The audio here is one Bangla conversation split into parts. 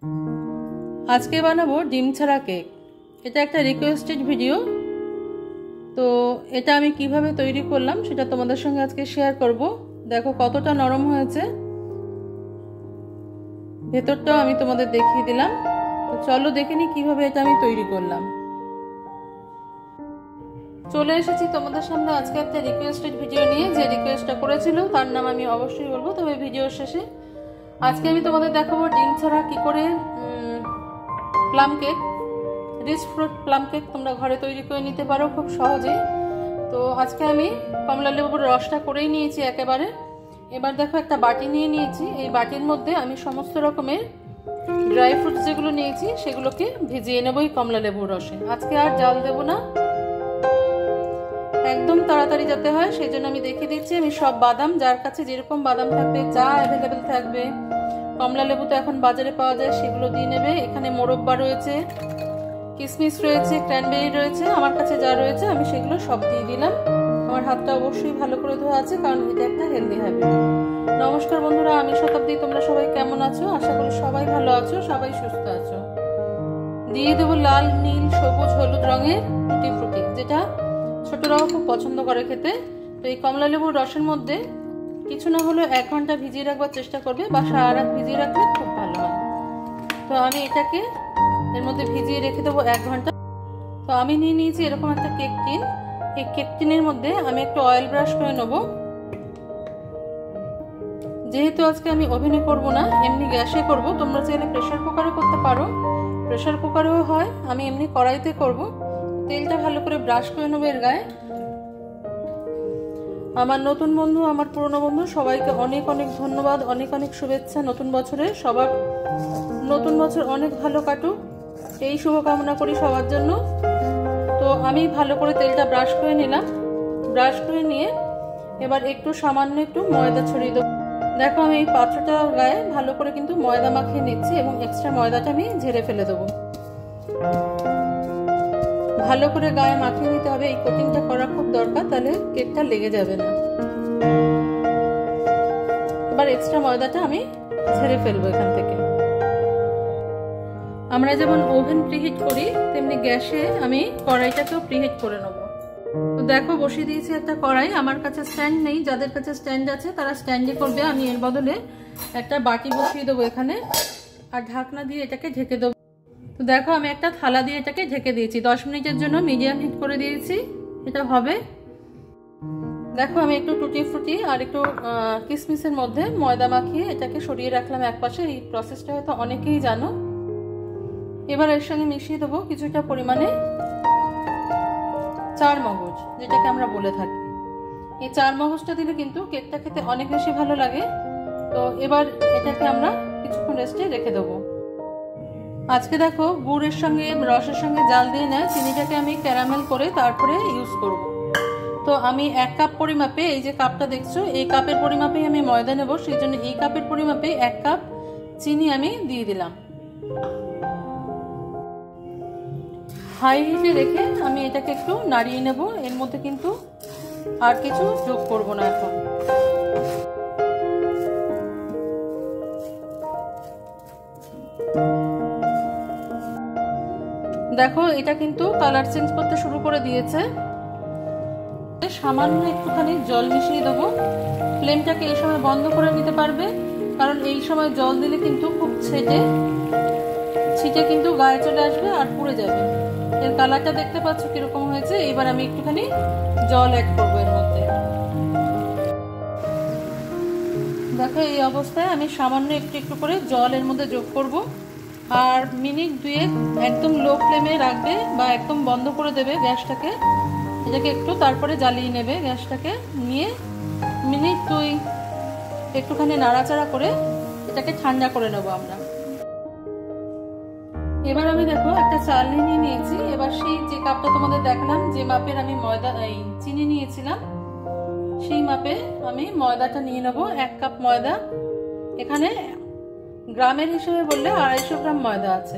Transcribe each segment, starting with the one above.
আজকে বানাবো ডিম ছাড়া কেক। এটা একটা রিকোয়েস্টেড ভিডিও, তো এটা আমি কিভাবে তৈরি করলাম সেটা তোমাদের সঙ্গে আজকে শেয়ার করব। দেখো কতটা নরম হয়েছে, ভেতরটাও আমি তোমাদের দেখিয়ে দিলাম। তো চলো দেখে নিই কিভাবে এটা আমি তৈরি করলাম। চলে এসেছি তোমাদের সামনে আজকে একটা রিকোয়েস্টেড ভিডিও নিয়ে। যে রিকোয়েস্টটা করেছিল তার নাম আমি অবশ্যই বলবো, তবে ভিডিওর শেষে। আজকে আমি তোমাদের দেখাবো ডিম ছাড়া কি করে plum cake, rich fruit plum cake তোমরা ঘরে তৈরি করে নিতে পারো খুব সহজেই। তো আজকে আমি কমলা লেবুর রসটা করেই নিয়েছি একেবারে। এবার দেখো একটা বাটি নিয়ে নিয়েছি, এই বাটির মধ্যে আমি সমস্ত রকমের ড্রাই ফ্রুটস যেগুলো নিয়েছি সেগুলোকে ভিজিয়ে নেবো এই কমলা লেবুর রসে। আজকে আর জাল দেবো না, একদম তাড়াতাড়ি যাতে হয় সেই জন্য আমি দেখিয়ে দিচ্ছি। আমি সব বাদাম, যার কাছে যেরকম বাদাম থাকবে, যা অ্যাভেলেবেল থাকবে, কমলা লেবু তো এখন বাজারে পাওয়া যায়, সেগুলো দিয়ে নেবে। এখানে মোরব্বা রয়েছে, কিশমিশ রয়েছে, ক্র্যানবেরি রয়েছে, আমার কাছে যা রয়েছে আমি সেগুলো সব দিয়ে দিলাম। আমার হাতটা অবশ্যই ভালো করে ধোয়া আছে, কারণ এটা একটা হেলদি হ্যাবিট। নমস্কার বন্ধুরা, আমি শতাব্দী। তোমরা সবাই কেমন আছো? আশা করি সবাই ভালো আছো, সবাই সুস্থ আছো। দিয়ে দেবো লাল, নীল, সবুজ, হলুদ রঙের টুটি ফ্রুটি, যেটা ছোটরাও খুব পছন্দ করে খেতে। তো এই কমলা লেবুর রসের মধ্যে কিছু না হলেও 1 ঘন্টা ভিজিয়ে রাখবার চেষ্টা করবে, বা সারা রাত ভিজিয়ে রাখলে খুব ভালো হয়। তো আমি এটাকে এর মধ্যে ভিজিয়ে রেখে দেবো 1 ঘন্টা। তো আমি নিয়ে নিয়েছি এরকম একটা কেক টিন। এই কেক টিনের মধ্যে আমি একটু অয়েল ব্রাশ করে নেব। যেহেতু আজকে আমি ওভেনে করব না, এমনি গ্যাসে করব। তোমরা চাইলে প্রেসার কুকারে করতে পারো, প্রেসার কুকারেও হয়। আমি এমনি কড়াইতে করব। তেলটা ভালো করে ব্রাশ করে নেবো এর গায়ে। আমার নতুন বন্ধু, আমার পুরনো বন্ধু, সবাইকে অনেক অনেক ধন্যবাদ, অনেক অনেক শুভেচ্ছা নতুন বছরে। সবার নতুন বছর অনেক ভালো কাটুক, এই শুভকামনা করি সবার জন্য। তো আমি ভালো করে তেলটা ব্রাশ করে নিলাম। ব্রাশ করে নিয়ে এবার একটু সামান্য একটু ময়দা ছড়িয়ে দেবো। দেখো আমি এই পাত্রটার গায়ে ভালো করে কিন্তু ময়দা মাখিয়ে নিচ্ছি, এবং এক্সট্রা ময়দাটা আমি ঝেড়ে ফেলে দেবো। ভালো করে গায়ে মাখিয়ে নিতে হবে, এই কোটিংটা করা খুব দরকার, তাহলে কেকটা লেগে যাবে না। এবার এক্সট্রা ময়দাটা আমি ঝেড়ে ফেলবো এখান থেকে। আমরা যেমন ওভেন প্রিহিট করি, তেমনি গ্যাসে আমি কড়াইটাকেও প্রিহিট করে নেব। তো দেখো বসিয়ে দিয়েছি একটা কড়াই। আমার কাছে স্ট্যান্ড নেই, যাদের কাছে স্ট্যান্ড আছে তারা স্ট্যান্ডে করবে। আমি এর বদলে একটা বাটি বসিয়ে দেবো এখানে, আর ঢাকনা দিয়ে এটাকে ঢেকে দেবো। তো দেখো আমি একটা থালা দিয়ে এটাকে ঢেকে দিয়েছি। 10 মিনিটের জন্য মিডিয়াম হিট করে দিয়েছি, এটা হবে। দেখো আমি একটু টুটি ফ্রুটি আর একটু কিশমিশের মধ্যে ময়দা মাখিয়ে এটাকে সরিয়ে রাখলাম একপাশে। এই প্রসেসটা হয়তো অনেকেই জানো। এবার এর সঙ্গে মিশিয়ে দেবো কিছুটা পরিমাণে চার মগজ, যেটাকে আমরা বলে থাকি। এই চার মগজটা দিলে কিন্তু কেকটা খেতে অনেক বেশি ভালো লাগে। তো এবার এটাকে আমরা কিছুক্ষণ রেস্টে রেখে দেবো। আজকে দেখো গুড়ের সঙ্গে, রসের সঙ্গে জাল দিয়ে না, চিনিটাকে আমি ক্যারামেল করে তারপরে ইউজ করব। তো আমি 1 কাপ পরিমাপে, এই যে কাপটা দেখছো, এই কাপের পরিমাপেই আমি ময়দা নেব, সেই জন্য এই কাপের পরিমাপে 1 কাপ চিনি আমি দিয়ে দিলাম। হাই হিটে রেখে আমি এটাকে একটু নাড়িয়ে নেব। এর মধ্যে কিন্তু আর কিছু যোগ করব না এখন। দেখো এটা কিন্তু কালার চেঞ্জ করতে শুরু করে দিয়েছে। সামান্য একটুখানি জল মিশিয়ে দেবো। ফ্লেমটাকে এই সময় বন্ধ করে নিতে পারবে, কারণ এই সময় জল দিলে কিন্তু খুব ছিটে কিন্তু গায়ে চলে আসবে আর পুড়ে যাবে। এর কালারটা দেখতে পাচ্ছ কিরকম হয়েছে। এবার আমি একটুখানি জল অ্যাড করবো এর মধ্যে। দেখো এই অবস্থায় আমি সামান্য একটু একটু করে জল এর মধ্যে যোগ করব। আর মিনিট 2 একদম লো ফ্লেমে রাখবে, বা একদম বন্ধ করে দেবে গ্যাসটাকে। এটাকে একটু তারপরে জ্বালিয়ে নেবে গ্যাসটাকে, নিয়ে মিনিট 2 একটুখানি নাড়াচাড়া করে এটাকে ঠান্ডা করে নেব আমরা। এবার আমি দেখো একটা চালনি নিয়ে নিয়েছি। এবার সেই যে কাপটা তোমাদের দেখলাম, যে মাপের আমি চিনি নিয়েছিলাম, সেই মাপে আমি ময়দাটা নিয়ে নেব। 1 কাপ ময়দা, এখানে গ্রামের হিসেবে বললে 250 গ্রাম ময়দা আছে।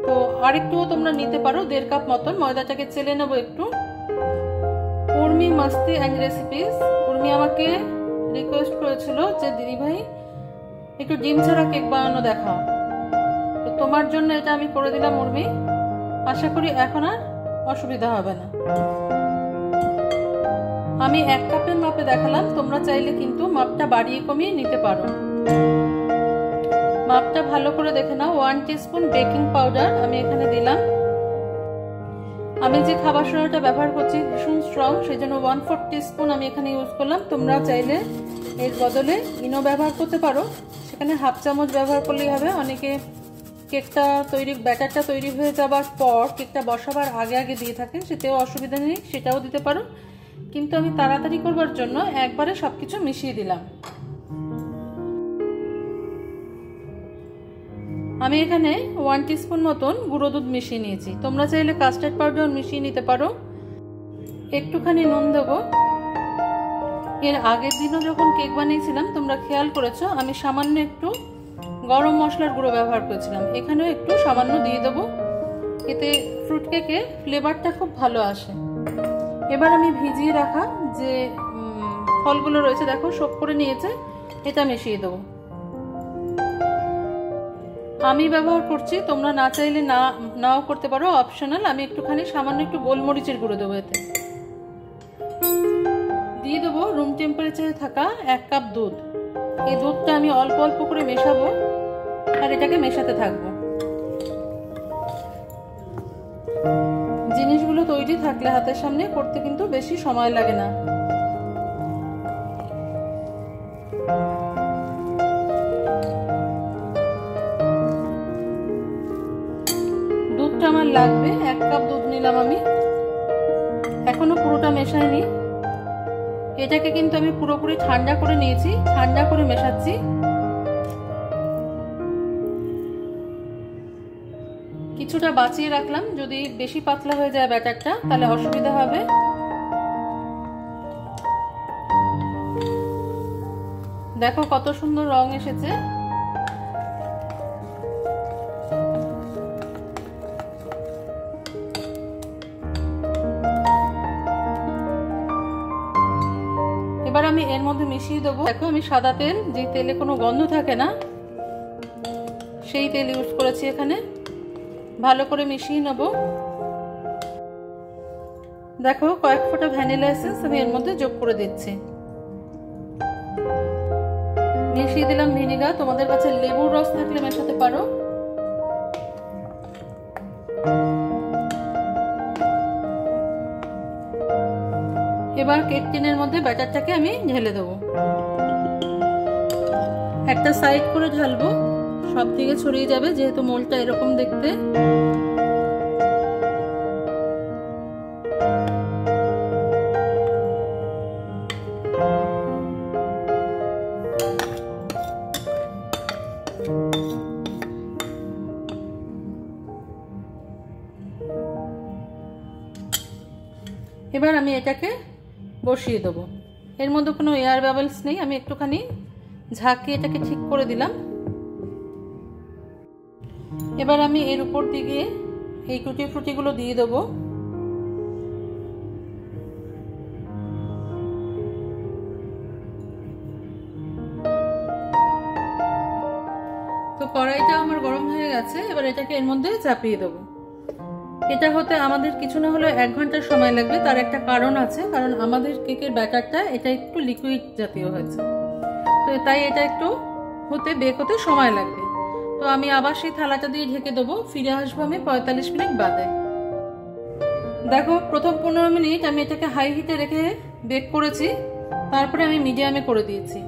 তো আরেকটুও তোমরা নিতে পারো, 1.5 কাপ মতন। ময়দাটাকে চেলে নেবো একটু। উর্মি মাস্তি অ্যান্ড রেসিপিস, উর্মি আমাকে রিকোয়েস্ট করেছিল যে দিদি ভাই একটু ডিম ছাড়া কেক বানানো দেখাও। তো তোমার জন্য এটা আমি করে দিলাম উর্মি, আশা করি এখন আর অসুবিধা হবে না। আমি 1 কাপের মাপে দেখালাম, তোমরা চাইলে কিন্তু মাপটা বাড়িয়ে কমিয়ে নিতে পারো। মাপটা ভালো করে দেখে নাও। 1 টিস্পুন বেকিং পাউডার আমি এখানে দিলাম। আমি যে খাবার সোডাটা ব্যবহার করছি ভীষণ স্ট্রং, সেই জন্য 1/4 টিস্পুন আমি এখানে ইউজ করলাম। তোমরা চাইলে এর বদলে ইনো ব্যবহার করতে পারো, সেখানে 1/2 চামচ ব্যবহার করলেই হবে। অনেকে কেকটা ব্যাটারটা তৈরি হয়ে যাবার পর কেকটা বসাবার আগে আগে দিয়ে থাকেন, সেটাও অসুবিধা নেই, সেটাও দিতে পারো। কিন্তু আমি তাড়াতাড়ি করবার জন্য একবারে সবকিছু মিশিয়ে দিলাম। আমি এখানে 1 টিস্পুন মতন গুঁড়ো দুধ মিশিয়ে নিয়েছি। তোমরা চাইলে কাস্টার্ড পাউডার মিশিয়ে নিতে পারো। একটুখানি নুন দেবো। এর আগের দিনও যখন কেক বানিয়েছিলাম তোমরা খেয়াল করেছো আমি সামান্য একটু গরম মশলার গুঁড়ো ব্যবহার করেছিলাম, এখানেও একটু সামান্য দিয়ে দেবো, এতে ফ্রুট কেকের ফ্লেভারটা খুব ভালো আসে। এবার আমি ভিজিয়ে রাখা যে ফলগুলো রয়েছে, দেখো শোক করে নিয়েছে, এটা মিশিয়ে দেবো। আমি ব্যবহার করছি, তোমরা না চাইলে নাও করতে পারো, অপশনাল। আমি একটুখানি সামান্য একটু গোলমরিচের গুঁড়ো দেবো এতে। দিয়ে দেবো রুম টেম্পারেচারে থাকা 1 কাপ দুধ। এই দুধটা আমি অল্প অল্প করে মেশাবো আর এটাকে মেশাতে থাকবো। জিনিসগুলো তৈরি থাকলে হাতের সামনে করতে কিন্তু বেশি সময় লাগে না। দুধটা আমার লাগবে, 1 কাপ দুধ নিলাম আমি। এখনো পুরোটা মেশাইনি, এটাকে কিন্তু আমি পুরোপুরি ঠান্ডা করে নিয়েছি, ঠান্ডা করে মেশাচ্ছি। কিছুটা বাঁচিয়ে রাখলাম, যদি বেশি পাতলা হয়ে যায় ব্যাটারটা তাহলে অসুবিধা হবে। দেখো কত সুন্দর রং এসেছে। এবার আমি এর মধ্যে মিশিয়ে দেবো। দেখো আমি সাদা তেল, যে তেলে কোনো গন্ধ থাকে না সেই তেল ইউজ করেছি এখানে। ভালো করে মিশিয়ে নেব। দেখো কয়েক ফোঁটা ভ্যানিলা এসেন্স আমি এর মধ্যে যোগ করে দিচ্ছি। মিশিয়ে দিলাম ভিনেগার, তোমাদের কাছে লেবুর রস থাকলে মেশাতে পারো। এবার কেক টিনের মধ্যে ব্যাটারটাকে আমি ঢেলে দেবো। একটা সাইড করে ঢালবো, সব দিকে ছড়িয়ে যাবে, যেহেতু মোলটা এরকম দেখতে। এবার আমি এটাকে বসিয়ে দেবো। এর মধ্যে কোনো এয়ার বাবলস নেই, আমি একটুখানি ঝাঁকিয়ে এটাকে ঠিক করে দিলাম। এবার আমি এর উপর দিকে এই টুটি ফ্রুটিগুলো দিয়ে দেবো। তো কড়াইটা আমার গরম হয়ে গেছে, এবার এটাকে এর মধ্যে চাপিয়ে দেবো। এটা হতে আমাদের কিছু না হলেও 1 ঘন্টা সময় লাগবে। তার একটা কারণ আছে, কারণ আমাদের কেকের ব্যাটারটা এটা একটু লিকুইড জাতীয় হয়েছে, তো তাই এটা একটু বেক হতে সময় লাগবে। তো আমি আবার সেই থালাটা দিয়ে ঢেকে দেবো, ফিরে আসবো আমি 45 মিনিট বাদে। দেখো প্রথম 15 মিনিট আমি এটাকে হাই হিটে রেখে বেক করেছি, তারপরে আমি মিডিয়ামে করে দিয়েছি।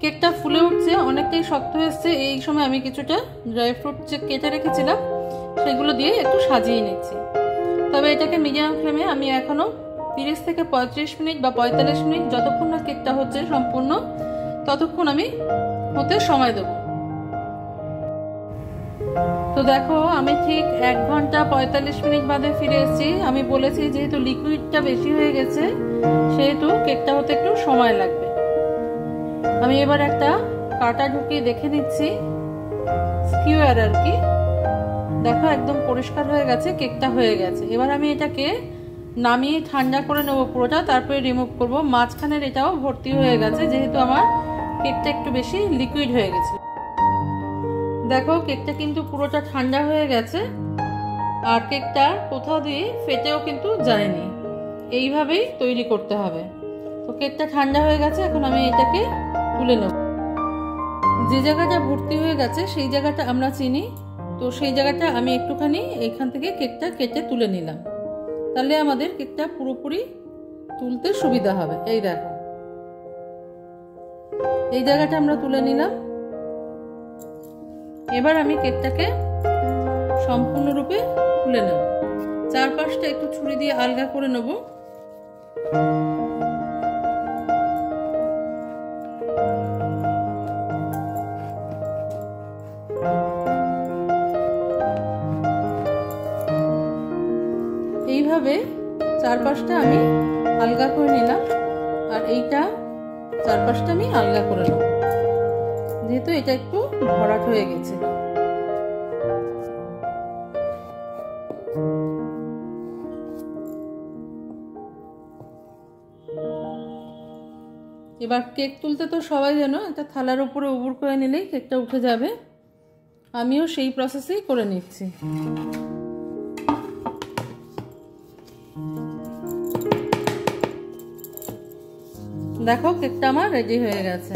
কেকটা ফুলে উঠছে, অনেকটাই শক্ত হয়েছে। এই সময় আমি কিছুটা ড্রাই ফ্রুট যে কেটে রেখেছিলাম সেগুলো দিয়ে একটু সাজিয়ে নিচ্ছি। তবে এটাকে মিডিয়াম ফ্লেমে আমি এখনো 30 থেকে 35 মিনিট বা 45 মিনিট, যতক্ষণ না কেকটা হচ্ছে সম্পূর্ণ ততক্ষণ আমি হতে সময় দেব। তো দেখো আমি ঠিক 1 ঘন্টা 45 মিনিট বাদে ফিরে এসেছি। আমি বলেছি যেহেতু লিকুইডটা বেশি হয়ে গেছে সেহেতু কেকটা হতে একটু সময় লাগবে। আমি এবার একটা কাঁটা ঢুকিয়ে দেখে নিচ্ছি, স্কিউয়ার আর কি। দেখো একদম পরিষ্কার হয়ে গেছে, কেকটা হয়ে গেছে। এবার আমি এটাকে নামিয়ে ঠান্ডা করে নেবো পুরোটা, তারপরে রিমুভ করবো। মাঝখানের এটাও ভর্তি হয়ে গেছে, যেহেতু আমার কেকটা একটু বেশি লিকুইড হয়ে গেছে। দেখো কেকটা কিন্তু পুরোটা ঠান্ডা হয়ে গেছে, আর কেকটা কোথাও দিয়ে ফেটেও কিন্তু যায়নি। এইভাবেই তৈরি করতে হবে। তো কেকটা ঠান্ডা হয়ে গেছে, এখন আমি এটাকে তুলে নেব। যে জায়গাটা ভর্তি হয়ে গেছে সেই জায়গাটা আমরা চিনি, তো সেই জায়গাটা আমি একটুখানি এইখান থেকে কেকটা কেটে তুলে নিলাম, তাহলে আমাদের কেকটা পুরোপুরি তুলতে সুবিধা হবে। এই দেখো, এই জায়গাটা আমরা তুলে নিলাম। এবার আমি কেকটাকে সম্পূর্ণরূপে তুলে নেব। চারপাশটা একটু ছুরি দিয়ে আলগা করে নেব। এইভাবে চারপাশটা আমি আলগা করে নিলাম, আর এইটা চারপাশটা আমি আলগা করে নেব, যেহেতু এটা একটু ভরাট হয়ে গেছে। এবার কেক তুলতে তো সবাই জানো, একটা থালার উপরে উবুর করে নিলেই কেকটা উঠে যাবে। আমিও সেই প্রসেসেই করে নিচ্ছি। দেখো কেকটা আমার রেডি হয়ে গেছে।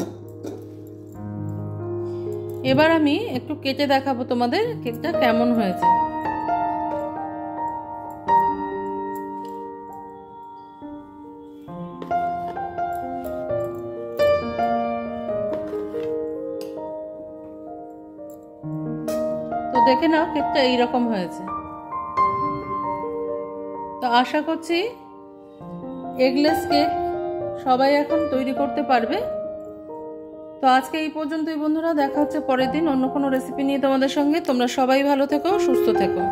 এবার আমি একটু কেটে দেখাবো তোমাদের কেকটা কেমন হয়েছে। তো দেখে নাও কেকটা এইরকম হয়েছে। তো আশা করছি এগলেস কেক সবাই এখন তৈরি করতে পারবে। তো আজকে এই পর্যন্তই বন্ধুরা, দেখা হচ্ছে পরের দিন অন্য কোনো রেসিপি নিয়ে তোমাদের সঙ্গে। তোমরা সবাই ভালো থেকো, সুস্থ থেকো।